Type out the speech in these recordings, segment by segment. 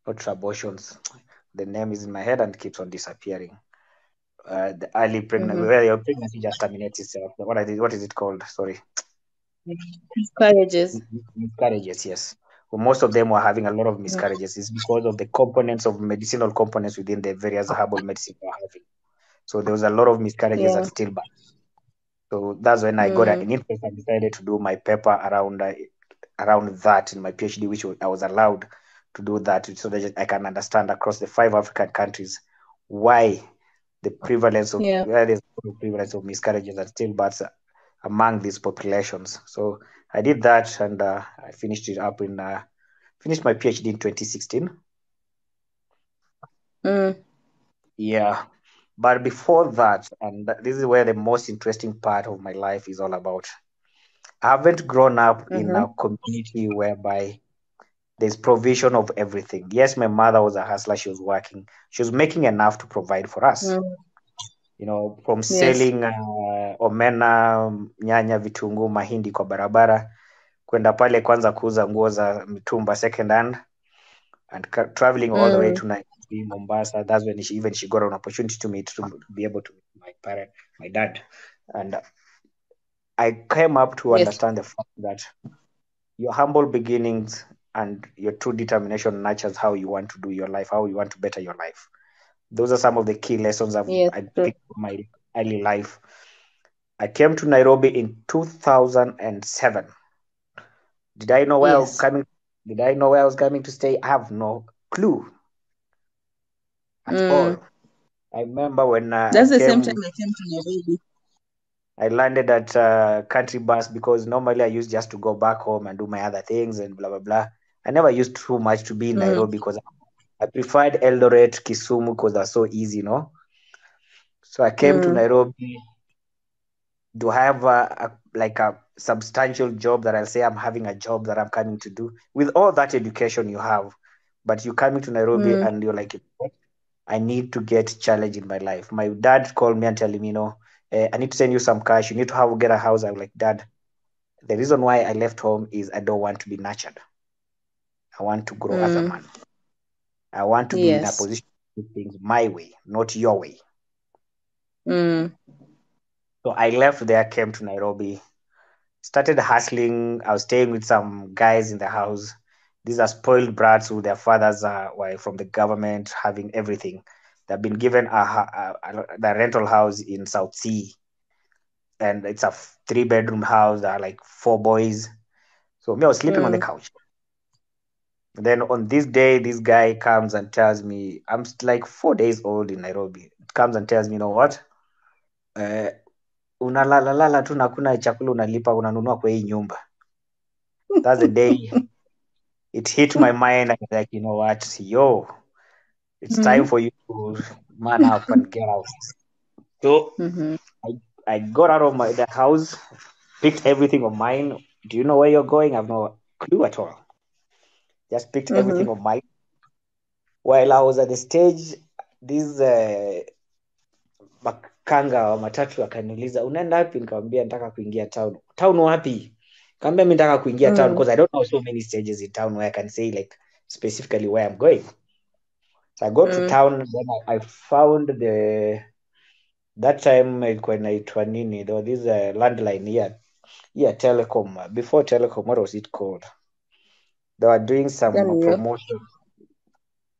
not abortions. The name is in my head and keeps on disappearing. The early pregnancy, where your pregnancy just terminates itself. What is it called? Sorry. Miscarriages. Miscarriages, yes. Well, most of them were having a lot of miscarriages. It's because of the components of medicinal components within the various herbal medicine they were having. So there was a lot of miscarriages Yeah. at stillbirth. So that's when I got an interest and decided to do my paper around that in my PhD, which I was allowed to do that so that I can understand across the 5 African countries why Yeah. where there's a prevalence of miscarriages and stillbirths among these populations. So I did that and I finished it up finished my PhD in 2016. Mm. Yeah. But before that, and this is where the most interesting part of my life is all about. I haven't grown up in a community whereby there's provision of everything. Yes, my mother was a hustler. She was working. She was making enough to provide for us. Mm. From Yes. selling omena, nyanya, vitunguu, mahindi kwa barabara, kwenda pale kwanza kuuza nguo za mitumba second hand and traveling all the way to Nairobi, Mombasa. That's when she got an opportunity to meet to be able to meet my dad. And I came up to Yes. understand the fact that your humble beginnings and your true determination nurtures how you want to do your life, how you want to better your life. Those are some of the key lessons Yes. I True. picked from my early life. I came to Nairobi in 2007. Did I know where I was Yes. coming? Did I know where I was coming to stay? I have no clue at all. I remember when That's the same time I came to Nairobi. I landed at country bus because normally I used just to go back home and do my other things and blah blah blah. I never used too much to be in Nairobi because I preferred Eldoret, Kisumu because they're so easy. So I came to Nairobi. Do I have a substantial job that I'll say I'm having a job that I'm coming to do with all that education you have, but you're coming to Nairobi and you're like, "What? I need to get challenge in my life." My dad called me and telling me, I need to send you some cash. You need to get a house. I'm like, Dad, the reason why I left home is I don't want to be nurtured. I want to grow as a man. I want to be in a Yes. position to do things my way, not your way. So I left there, came to Nairobi, started hustling. I was staying with some guys in the house. These are spoiled brats who their fathers were from the government, having everything. They've been given the rental house in South Sea, and it's a 3-bedroom house. There are like 4 boys. So me, I was sleeping on the couch. Then on this day, this guy comes and tells me, I'm like 4 days old in Nairobi. Comes and tells me, you know what? Uh, Unalalalala tu na kuna chakula unalipa unanunua kwa hii nyumba. That's the day it hit my mind. I was like, you know what? Yo, it's time for you to man up and get out. So I got out of the house, picked everything of mine. Do you know where you're going? I have no clue at all. Just picked everything of mine. While I was at the stage, this makanga wa matatu akaniuliza unaenda wapi? Nikamwambia nataka kuingia town. Town wapi? Nikamwambia mimi nataka kuingia town because I don't know so many stages in town where I can say like specifically where I'm going. So I got to town, then I found that time ilikuwa inaitwa nini? There was this landline here Telecom. Before Telecom, what was it called? They were doing some promotion.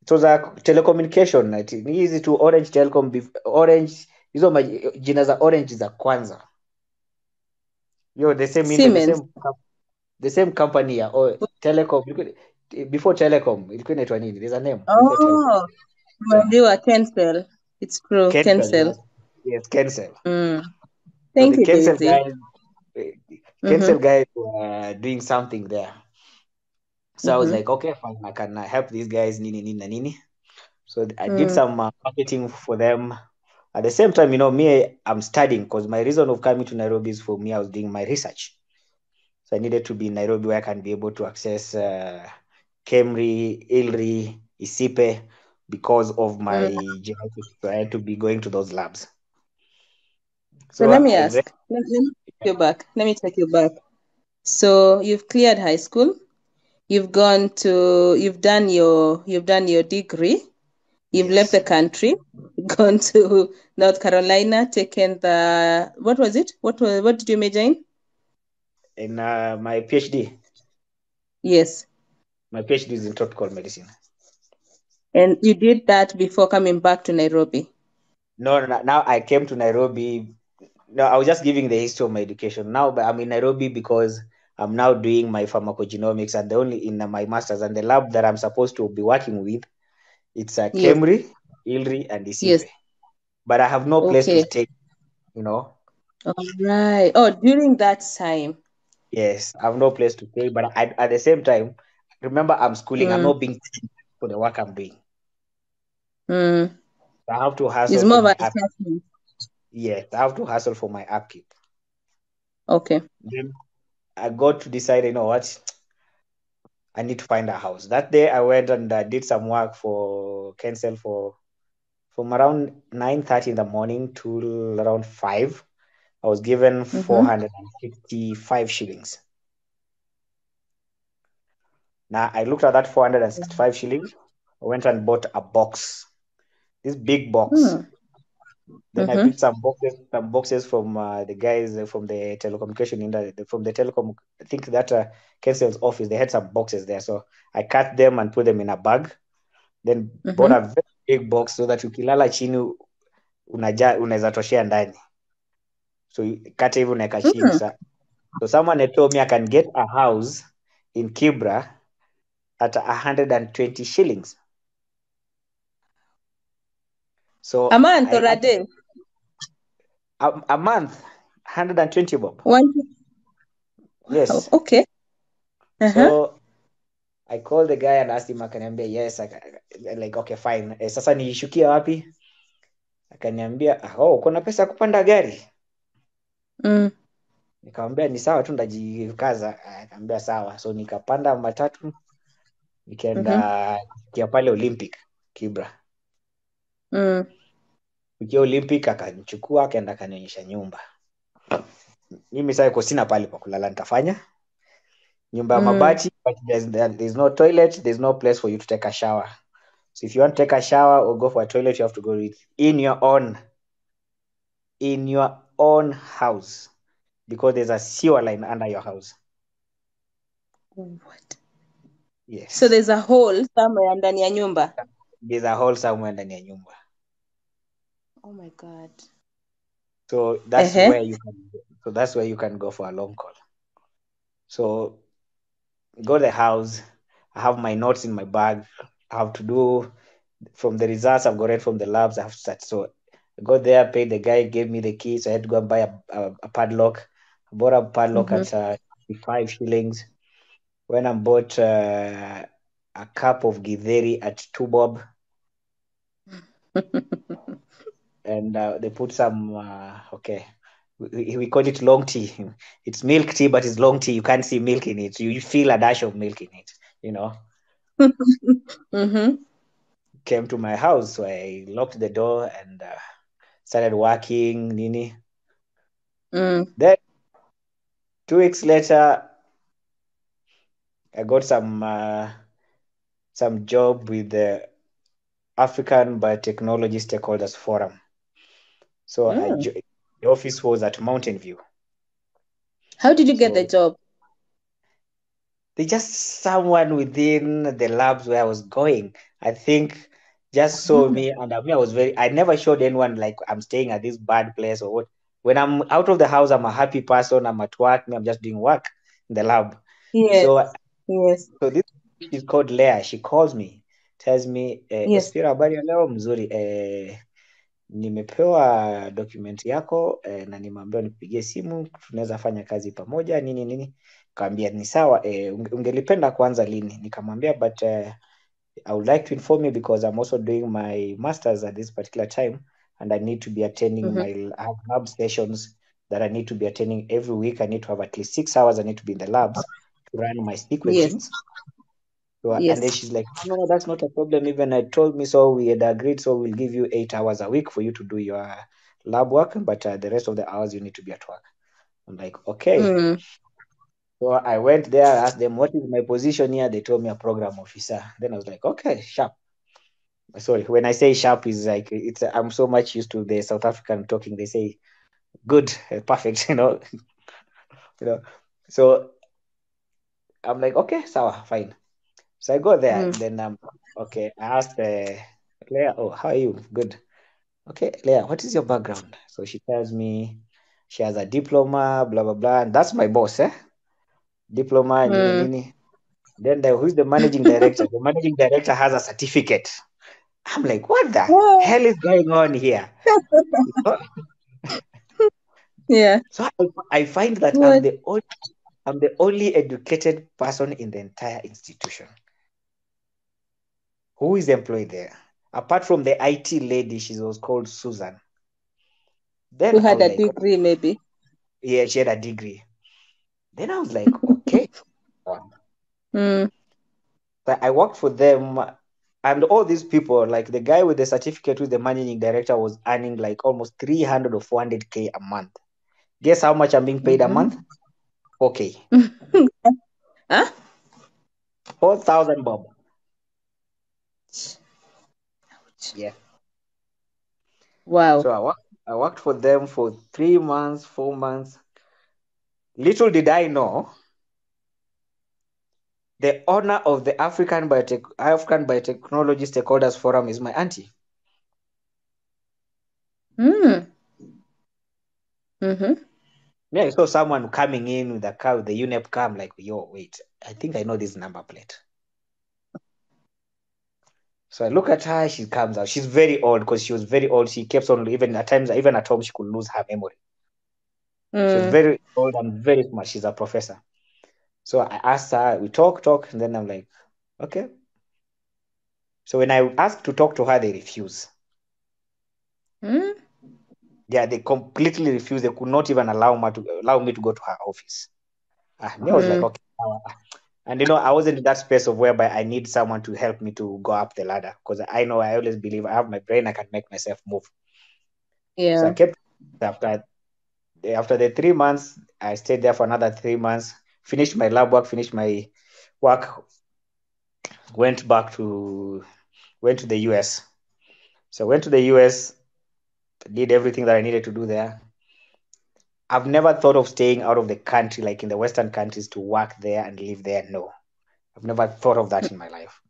It was a telecommunication. Ni hizi tu Orange Telecom, Orange hizo jina za Orange za kwanza. The same company ya Telecom. Before Telecom ilikuwa inaitwa nini? There's a name before Telecom. Tumeambiwa Kencell. It's true. Kencell. Yes, Kencell. Thank So the you, Daisy. Kencell guys were doing something there. So I was like, okay, fine, I can help these guys, nini, nini, nini. So I did some marketing for them. At the same time, me, I'm studying because my reason of coming to Nairobi is for me, I was doing my research. So I needed to be in Nairobi where I can be able to access KEMRI, ILRI, ISIPE because of my genetics. So I had to be going to those labs. So let me ask. Let me take you back. So you've cleared high school. you've done your degree, you've left Yes. the country, gone to North Carolina, taken what was it? What did you major in? In my PhD. Yes. My PhD is in tropical medicine. And you did that before coming back to Nairobi? No, now I came to Nairobi. No, I was just giving the history of my education. Now I'm in Nairobi because I'm now doing my pharmacogenomics, and the only in my master's, and the lab that I'm supposed to be working with, it's Yes. Kemri, Ilri, and Yes. Isipe. But I have no place to Okay. stay, you know. All right. Oh, during that time. Yes, I have no place to stay, but at the same time, remember I'm schooling. I'm Mm, not being paid for the work I'm doing. mm. I have to It's hustle more for of my an up. assessment. Yes, I have to hustle for my upkeep. Okay. Then I got to decide, you know what, I need to find a house. That day I went and did some work for Kensel from around 9:30 in the morning to around 5. I was given Mm-hmm. 455 shillings. Now I looked at that 465 shillings. I went and bought a box, this big box. Mm. Then I Mm-hmm. picked some boxes from the guys from the telecommunication industry, from the telecom. I think that Kensel's office, they had some boxes there. So I cut them and put them in a bag. Then bought Mm-hmm. a very big box so that ukilala chini unaweza toshea ndani. So kata hivi unaweka chini. Mm. So someone had told me I can get a house in Kibra at 120 shillings. So A month or a day? a month, 120 bob. One. Yes. Okay. Uh-huh. So I called the guy and asked him, akaniambia yes, like okay fine. Sasa niishukia wapi? Akaniambia uko na pesa ya kupanda gari? Mm. Nikamwambia ni sawa tu ndajikaza. Akaniambia sawa. So nikapanda matatu nikaenda kia pale Olympic Kibra. Mm. Ukiwa Olympic akanichukua akaenda akanionyesha nyumba. Mimi sasa iko sina pale pa kulala, nitafanya nyumba ya mabati, but there's no toilet, there's no place for you to take a shower. So if you want to take a shower or go for a toilet, you have to go in your own house, because there's a sewer line under your house. What? Yes. So there's a hole somewhere ndani ya nyumba. There's a hole somewhere ndani ya nyumba. Oh my God. So that's where you can go for a long call. So go to the house. I have my notes in my bag. I have to do from the results I've got from the labs. I have to start. So I got there, paid the guy, gave me the keys. I had to go and buy a padlock. I bought a padlock at 5 shillings. When I bought a cup of githeri at 2 bob. And they put some, we call it long tea. It's milk tea, but it's long tea. You can't see milk in it. You feel a dash of milk in it, you know. Came to my house, so I locked the door and started working, Nini. Then 2 weeks later, I got some job with the African Biotechnology Stakeholders Forum. So the office was at Mountain View. How did you get the job? They just someone within the labs where I was going, I think, just saw me, and I never showed anyone like I'm staying at this bad place or what. When I'm out of the house, I'm a happy person. I'm at work. I'm just doing work in the lab. Yes. So this is called Leah. She calls me, tells me, Ospira, habari ya leo mzuri. Nimepewa document yako na nimeambiwa nikupigie simu, tunaweza fanya kazi pamoja nini. Kaambia ni sawa, ungelipenda kuanza lini? Nikamwambia but I would like to inform you because I'm also doing my masters at this particular time and I need to be attending my lab sessions that I need to be attending every week. I need to have at least 6 hours. I need to be in the labs to run my sequencing. Yes. So, and then she's like, no, that's not a problem. Even I told me so. We had agreed, so we'll give you 8 hours a week for you to do your lab work, but the rest of the hours you need to be at work. I'm like, okay. So I went there, asked them, what is my position here? They told me a program officer. Then I was like, okay, sharp. Sorry, when I say sharp is like, I'm so much used to the South African talking. They say good, perfect, you know. So I'm like, okay, sawa, fine. So I go there. Then okay, I asked Leah, oh, how are you? Good. Okay, Leah, what is your background? So she tells me she has a diploma, blah blah blah, and that's my boss, diploma, nini nini. Then who's the managing director? The managing director has a certificate. I'm like, what the hell is going on here? Yeah. So I find that What? I'm the only educated person in the entire institution who is employed there. Apart from the IT lady, she was called Susan. Who Then I had was a like, degree, maybe. yeah, she had a degree. Then I was like, okay. Mm. But I worked for them, and all these people, like the guy with the certificate, who's the managing director, was earning like almost 300 or 400K a month. Guess how much I'm being paid a month? 4K. Huh? 4,000 bob. Yeah. Wow. So I worked for them for 3 months, 4 months. Little did I know, the owner of the African Biotechnology Stakeholders Forum is my auntie. Mm. Mm-hmm. Yeah, I saw someone coming in with a car with the UNEP car. I'm like, yo, wait, I think I know this number plate. So I look at her, she comes out. She's very old because she was very old. She kept on, even at times, even at home, she could lose her memory. She was very old and very smart. She's a professor. So I asked her, we talk, and then I'm like, okay. So when I asked to talk to her, they refuse. Mm. Yeah, they completely refuse. They could not even allow me to go to her office. Me, I was like, okay. And I wasn't in that space of whereby I need someone to help me to go up the ladder, because I know, I always believe I have my brain, I can make myself move. So I Yeah. kept after the 3 months, I stayed there for another 3 months, finished my lab work, finished my work, went to the US. So I went to the US, did everything that I needed to do there. I've never thought of staying out of the country, like in the Western countries, to work there and live there. No, I've never thought of that in my life.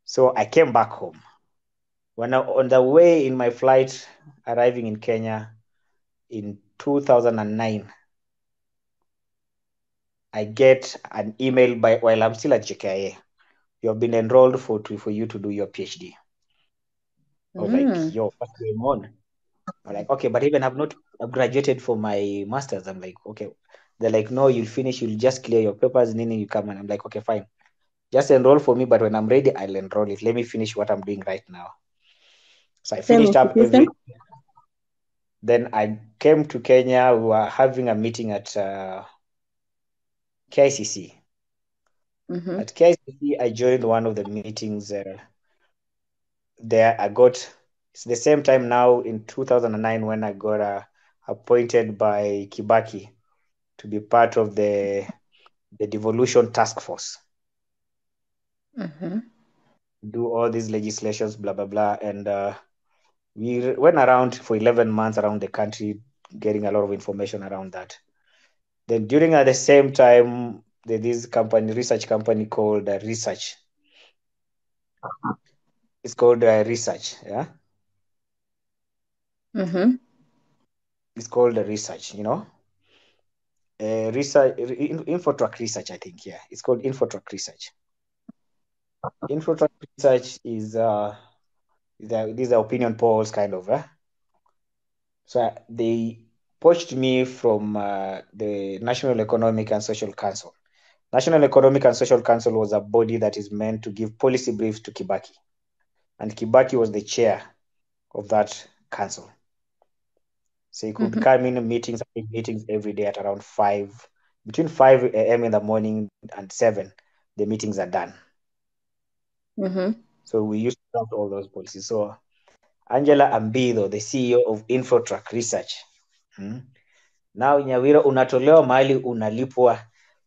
So I came back home. On the way in my flight arriving in Kenya in 2009, I get an email while I'm still at JKIA. You have been enrolled for you to do your PhD. I was like, yo, what's going on? I'm like, okay, but even I've not graduated for my master's. I'm like, okay. They're like, no, you'll finish, you'll just clear your papers, and then you come. And I'm like, okay, fine. Just enroll for me, but when I'm ready, I'll enroll it. Let me finish what I'm doing right now. So I Same finished up institution. Then I came to Kenya. We were having a meeting at KICC. At KICC, I joined one of the meetings there. It's the same time now in 2009 when I got appointed by Kibaki to be part of the devolution task force. Do all these legislations, blah, blah, blah. And we went around for 11 months around the country, getting a lot of information around that. Then during at the same time, this research company called Research. It's called Research, yeah? It's called Research, research, Infotrack Research, I think, yeah. It's called Infotrack Research. Infotrack Research is these are opinion polls, kind of. So they poached me from the National Economic and Social Council. National Economic and Social Council was a body that is meant to give policy briefs to Kibaki. And Kibaki was the chair of that council. So he could come in meetings every day at around between 5 a.m. in the morning and 7, the meetings are done. So we used to draft all those policies. So Angela Ambido, the CEO of Infotrack Research. Now Nyawira, unatolewa mahali unalipwa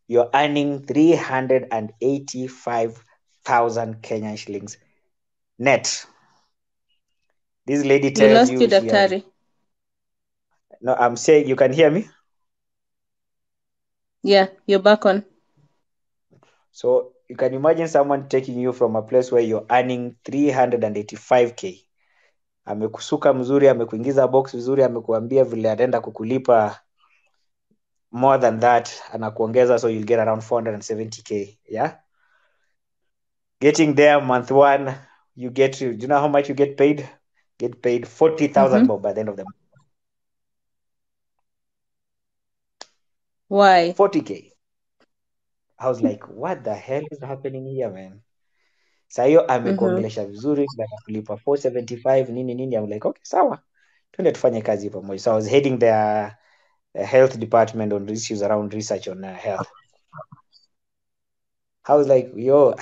you're earning 385,000 Kenyan shillings net. This lady You tells lost you you, she has. Daktari. No, I'm saying you can hear me. Yeah, you're back on. So you can imagine someone taking you from a place where you're earning 385k, amekusuka mzuri, amekuingiza box vizuri, amekuambia vile ataenda kukulipa more than that, anakuongeza, so you'll get around 470k. Yeah, getting there month one, you get to, do you know how much you get paid? Get paid 40,000 Mm-hmm. bob by the end of the month. Why? 40k. I was like, what the hell is happening here, man? Saa hiyo amekuongelesha vizuri, kulipa 475 nini nini. I'm like, okay, sawa, twende tufanye kazi pamoja. So I was heading the health department on issues around research on health. I was like, yo,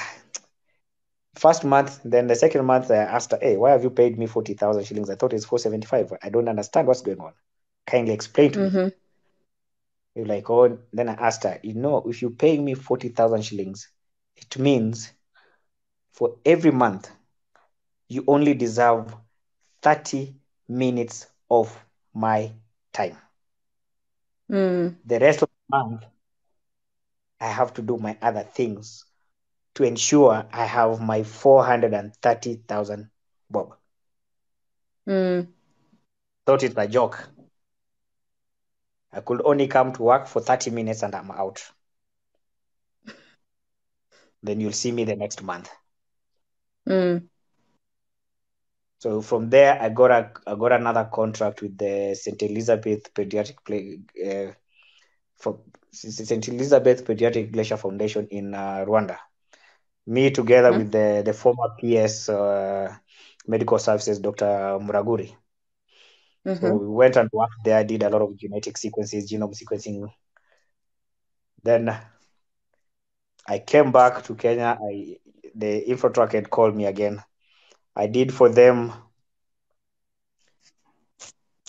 first month, then the second month I asked her, hey, why have you paid me 40,000 shillings? I thought it's 475. I don't understand what's going on. Kindly explain to me. You're like, oh, then I asked her, if you're paying me 40,000 shillings, it means for every month, you only deserve 30 minutes of my time. The rest of the month, I have to do my other things to ensure I have my 430,000 bob. Thought it's a joke. I could only come to work for 30 minutes and I'm out. Then you'll see me the next month. So from there, I got another contract with the St. Elizabeth St. Elizabeth Pediatric Glacier Foundation in Rwanda. Me together with the former PS Medical Services, Dr. Muraguri. So we went and worked there, did a lot of genetic sequences, genome sequencing. Then I came back to Kenya. The Infotrak had called me again. I did for them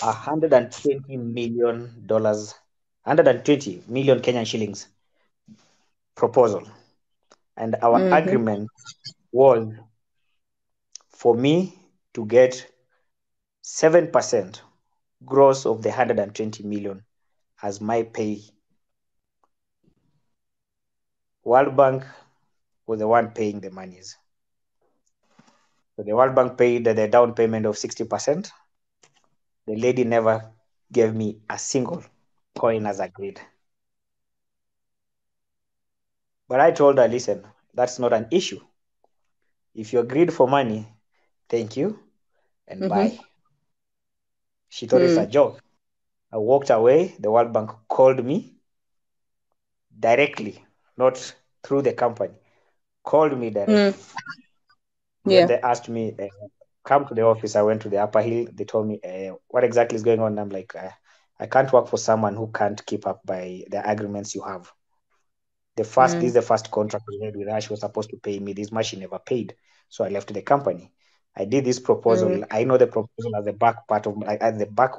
$120 million, 120 million Kenyan shillings proposal. And our agreement was for me to get 7% gross of the 120 million as my pay. World Bank was the one paying the monies. So the World Bank paid the down payment of 60%. The lady never gave me a single coin as agreed. But I told her, listen, that's not an issue. If you agreed for money, thank you and bye. She thought it's a joke. I walked away. The World Bank called me directly, not through the company. Called me directly. Then they asked me, come to the office. I went to the Upper Hill. They told me, what exactly is going on? I'm like, I can't work for someone who can't keep up by the agreements you have. This is the first contract we had with her. She was supposed to pay me this much. She never paid. So I left the company. I did this proposal. I know the proposal at the back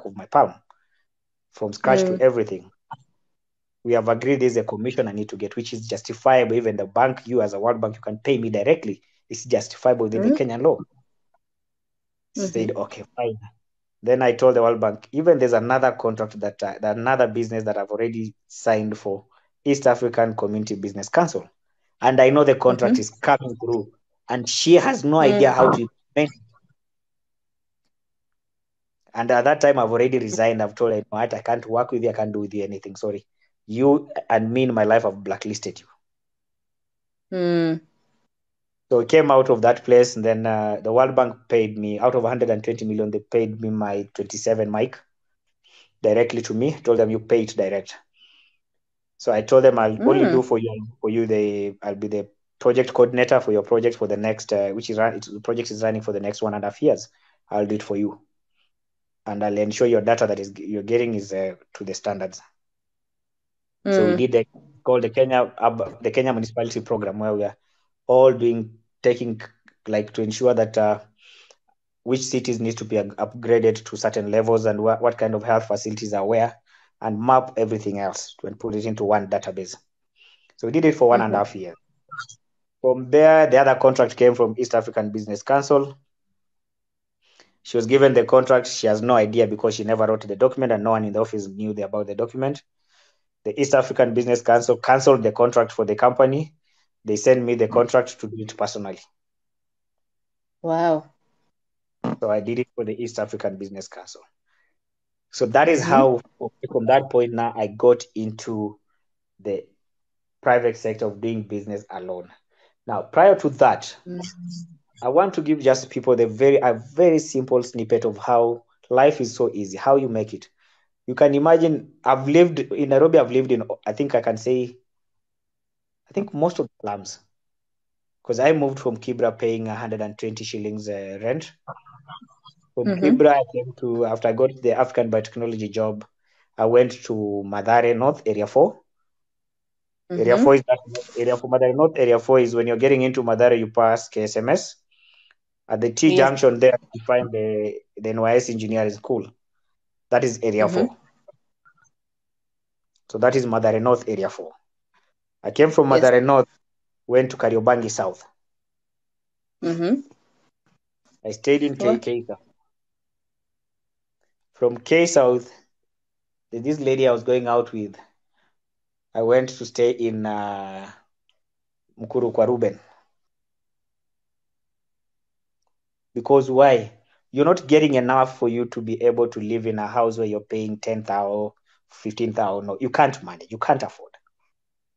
of my palm, from scratch to everything. We have agreed there's a commission I need to get, which is justifiable. Even the bank, you as a World Bank, you can pay me directly. It's justifiable within the Kenyan law. Said, okay, fine. Then I told the World Bank, even there's another contract that another business that I've already signed for, East African Community Business Council. And I know the contract is coming through. And she has no idea how to implement it. And at that time, I've already resigned. I've told her, I can't work with you. I can't do with you anything. Sorry. You and me in my life have blacklisted you. So I came out of that place. And then the World Bank paid me, out of 120 million, they paid me my 27 mic directly to me. Told them, you pay it direct. So I told them I'll only do for you. I'll be the project coordinator for your project for the next, the project is running for the next 1.5 years. I'll do it for you, and I'll ensure your data that you're getting is to the standards. So we did called the Kenya Municipality Program, where we are all taking to ensure that which cities need to be upgraded to certain levels and what kind of health facilities are where, and map everything else and put it into one database. So we did it for 1.5 years. From there, the other contract came from East African Business Council. She was given the contract. She has no idea because she never wrote the document and no one in the office knew about the document. The East African Business Council canceled the contract for the company. They sent me the contract to do it personally. Wow. So I did it for the East African Business Council. So that is how, from that point now, I got into the private sector of doing business alone. Now, prior to that, I want to give just people a very simple snippet of how life is so easy, how you make it. You can imagine, I've lived in Nairobi, I think most of the slums, because I moved from Kibra paying 120 shillings rent. From Kibra, I came to, after I got the African biotechnology job, I went to Mathare North, Area 4. Area 4 is that area for Mathare North. Area 4 is when you're getting into Mathare, you pass KSMS. At the T junction there, you find the NYS engineering school. That is Area 4. So that is Mathare North, Area 4. I came from Mathare North, went to Kariobangi South. I stayed in K South. From K South, this lady I was going out with, I went to stay in Mkuru kwa Ruben. Because why? You're not getting enough for you to be able to live in a house where you're paying 10,000, 15,000. No, you can't manage. You can't afford.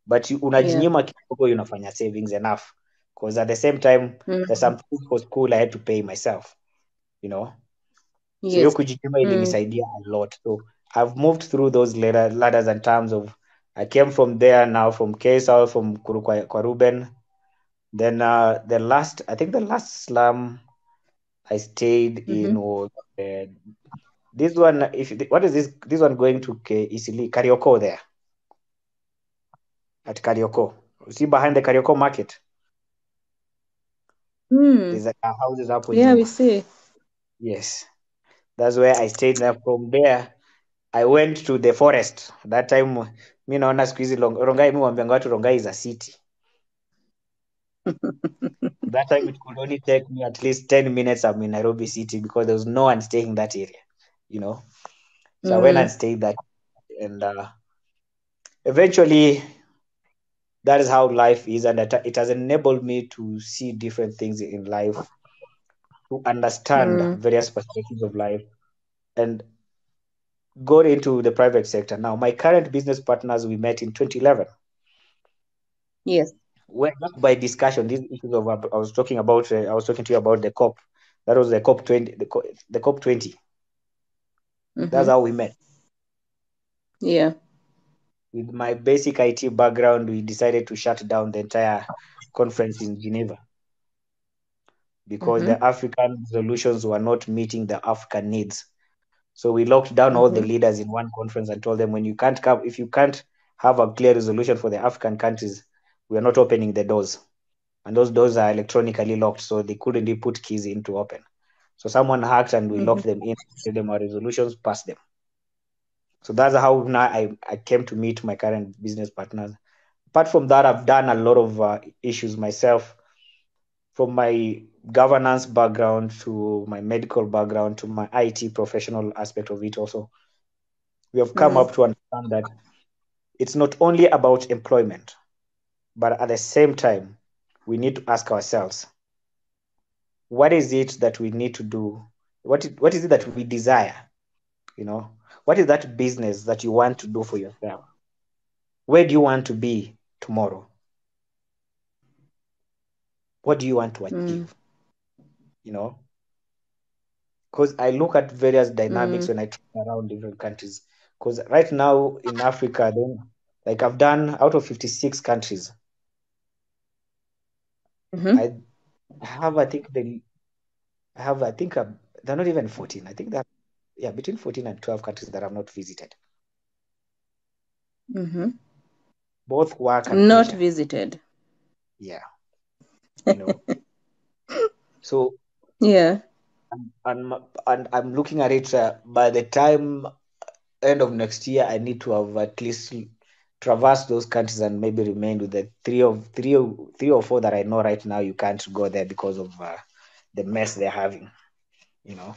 But unajinyima kidogo, unafanya savings enough. Because at the same time, there's some things for school I had to pay myself. So hiyo kujinyima ilinisaidia a lot. So I've moved through those ladders in terms of, I came from there now, from KSL, from Mkuru kwa Ruben. Then the last slum I stayed in was this one. What is this? This one going to Isili, Karioko there. At Karioko. See behind the Karioko market? There's houses up with we see. Yes. That's where I stayed. There. From there, I went to the forest. That time, mi naona siku hizi Rongai, mi wambianga watu Rongai is a city. That time it could only take me at least 10 minutes. I'm in Nairobi city because there was no one staying in that area, So I went and stayed there, and eventually that is how life is, and it has enabled me to see different things in life, to understand various perspectives of life, and got into the private sector. Now, my current business partners, we met in 2011. Yes. Well, just by discussion, these issues of I was talking to you about the COP. That was the COP 20. The COP 20. That's how we met. Yeah. With my basic IT background, we decided to shut down the entire conference in Geneva because the African solutions were not meeting the African needs. So we locked down all the leaders in one conference and told them, if you can't have a clear resolution for the African countries, we are not opening the doors. And those doors are electronically locked, so they couldn't put keys in to open. So someone hacked and we locked them in, gave them our resolutions, passed them. So that's how now I came to meet my current business partners. Apart from that, I've done a lot of issues myself, from my governance background to my medical background to my IT professional aspect of it also. We have come up to understand that it's not only about employment, but at the same time, we need to ask ourselves, what is it that we need to do? What is it that we desire? What is that business that you want to do for yourself? Where do you want to be tomorrow? What do you want to achieve? Because I look at various dynamics when I travel around different countries. Because right now in Africa, like I've done out of 56 countries, I have, they're not even 14. I think that, between 14 and 12 countries that I've not visited. Both work and not pleasure. Visited. Yeah. So yeah. And I'm looking at it by the time end of next year, I need to have at least traverse those countries and maybe remain with the three or four that I know right now. You can't go there because of the mess they're having, you know.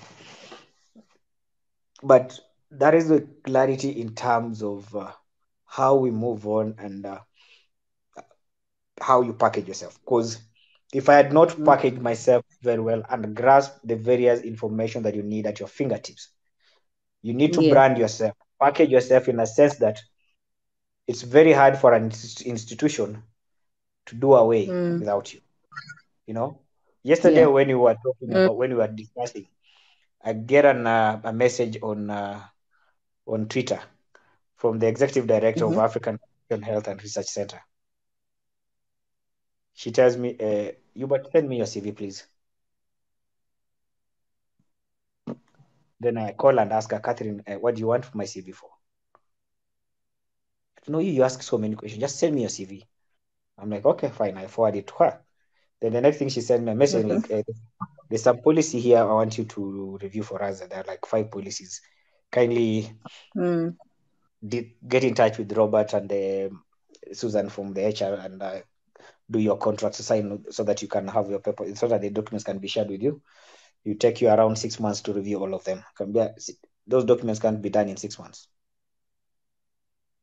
But that is the clarity in terms of how we move on and how you package yourself. Because if I had not packaged myself very well and grasp the various information that you need at your fingertips, you need to Yes. brand yourself, package yourself in a sense that it's very hard for an institution to do away without you. You know, yesterday Yeah. when you were talking about, when we were discussing, I get a message on Twitter from the executive director of African Health and Research Center. She tells me, "You but send me your CV, please." Then I call and ask her, "Catherine, what do you want my CV for?" No, you ask so many questions. Just send me your CV. I'm like, okay, fine. I forward it to her. Then the next thing she sent me a message like, there's some policy here I want you to review for us. And there are like 5 policies. Kindly get in touch with Robert and Susan from the HR and do your contract to sign so that you can have your paper, so that the documents can be shared with you. You take you around 6 months to review all of them. Those documents can't be done in 6 months.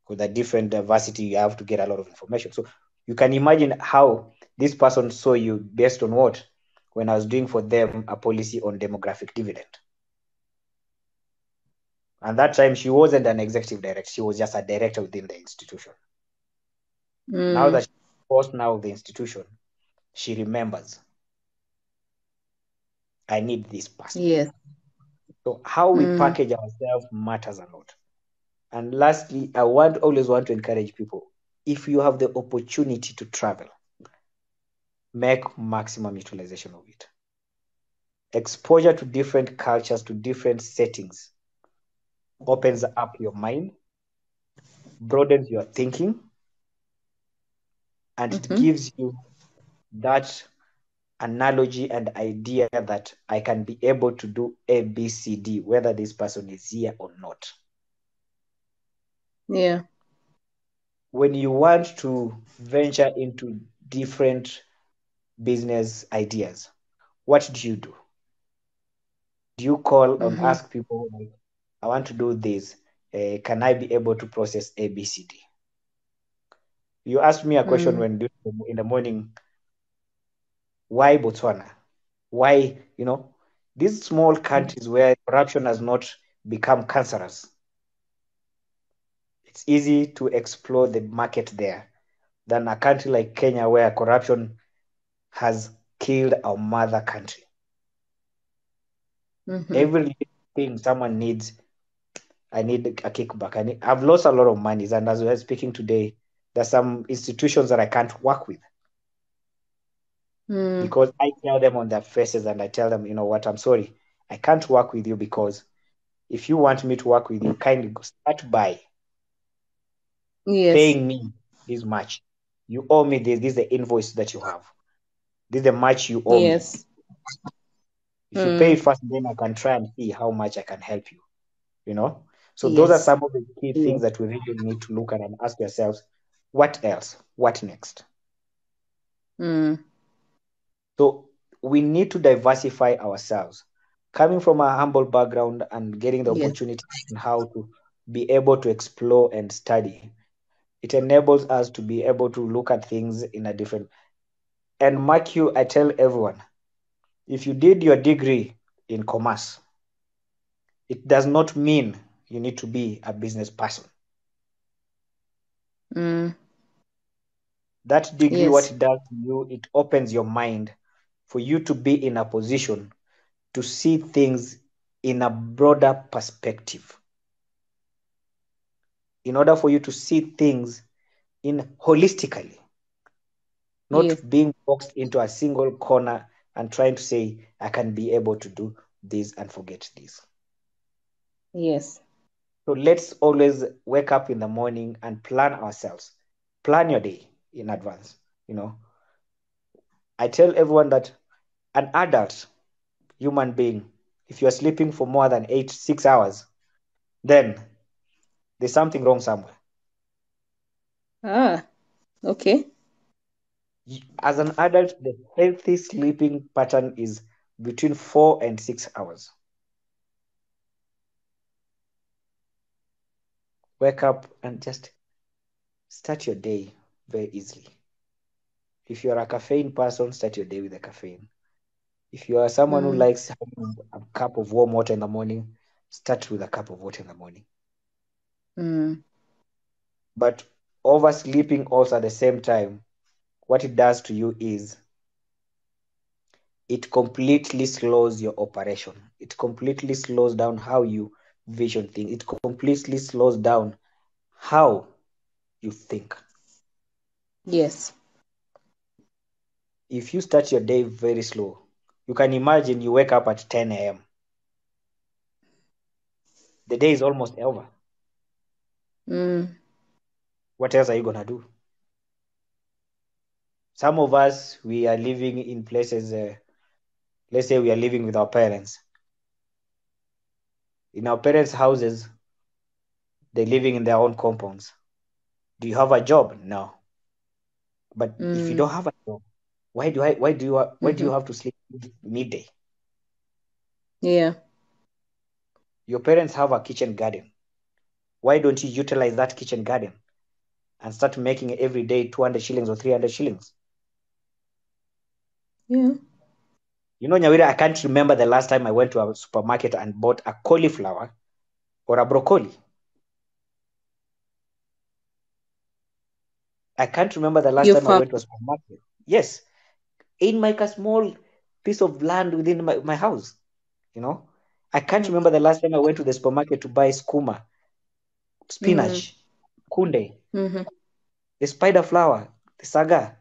With a different diversity, you have to get a lot of information. So you can imagine how this person saw you based on what? When I was doing for them a policy on demographic dividend. And that time she wasn't an executive director, she was just a director within the institution. Now that she's post now of the institution, she remembers, I need this person. Yes. So how we package ourselves matters a lot. And lastly, I always want to encourage people, if you have the opportunity to travel, make maximum utilization of it. Exposure to different cultures, to different settings, opens up your mind, broadens your thinking, and it gives you that analogy and idea that I can be able to do A, B, C, D, whether this person is here or not. Yeah. When you want to venture into different business ideas, what do? Do you call and ask people, like, I want to do this, can I be able to process A, B, C, D? You asked me a question when in the morning, why Botswana? Why, these small countries where corruption has not become cancerous, it's easy to explore the market there than a country like Kenya where corruption has killed our mother country. Every thing someone needs, I need a kickback. I've lost a lot of money, and as we're speaking today, there's some institutions that I can't work with because I tell them on their faces and I tell them, you know what, I'm sorry, I can't work with you because if you want me to work with you, kindly start by paying me this much. You owe me this. This is the invoice that you have. This is the much you owe me. If you pay it first, then I can try and see how much I can help you. So those are some of the key things that we really need to look at and ask ourselves, what else? What next? So we need to diversify ourselves. Coming from a humble background and getting the opportunity on how to be able to explore and study, it enables us to be able to look at things in a different. And mark you, I tell everyone, if you did your degree in commerce, it does not mean you need to be a business person. That degree, what it does to you, it opens your mind for you to be in a position to see things in a broader perspective. In order for you to see things in holistically, not being boxed into a single corner and trying to say, I can be able to do this and forget this. Yes. So let's always wake up in the morning and plan ourselves. Plan your day in advance. I tell everyone that an adult human being, if you're sleeping for more than 6 hours, then there's something wrong somewhere. Ah, okay. As an adult, the healthy sleeping pattern is between 4 and 6 hours. Wake up and just start your day very easily. If you're a caffeine person, start your day with a caffeine. If you are someone who Mm, likes having a cup of warm water in the morning, start with a cup of water in the morning. mm, But oversleeping also at the same time, what it does to you is it completely slows your operation. It completely slows down how you vision things. It completely slows down how you think. yes. If you start your day very slow, you can imagine you wake up at 10 a.m. The day is almost over. Mm, What else are you going to do? Some of us, we are living in places, let's say we are living with our parents. In our parents' houses, they're living in their own compounds. Do you have a job? No. But if you mm, don't have a job, why do mm-hmm. you have to sleep midday? Yeah. Your parents have a kitchen garden. Why don't you utilize that kitchen garden and start making every day 200 shillings or 300 shillings? Yeah. You know, Nyawira, I can't remember the last time I went to a supermarket and bought a cauliflower or a broccoli. I can't remember the last Your time I farm. went to a supermarket. Yes, in like a small piece of land within my house, you know. I can't Mm, remember the last time I went to the supermarket to buy skuma, mm, spinach, kunde, mm-hmm. the spider flower, the saga.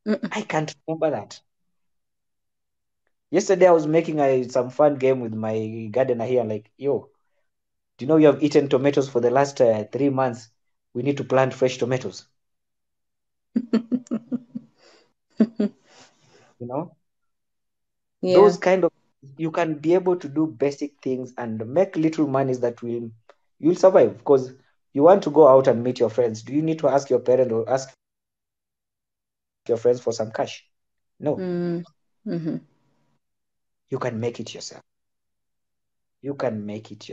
Mm-mm. I can't remember that. Yesterday I was making some fun game with my gardener here. Like, yo, do you know you have eaten tomatoes for the last 3 months? We need to plant fresh tomatoes. You know, Yeah. those kind of you can be able to do basic things and make little monies that will you'll survive because you want to go out and meet your friends. Do you need to ask your parent or ask your friends for some cash? No, Mm, mm-hmm. you can make it yourself. You can make it yourself.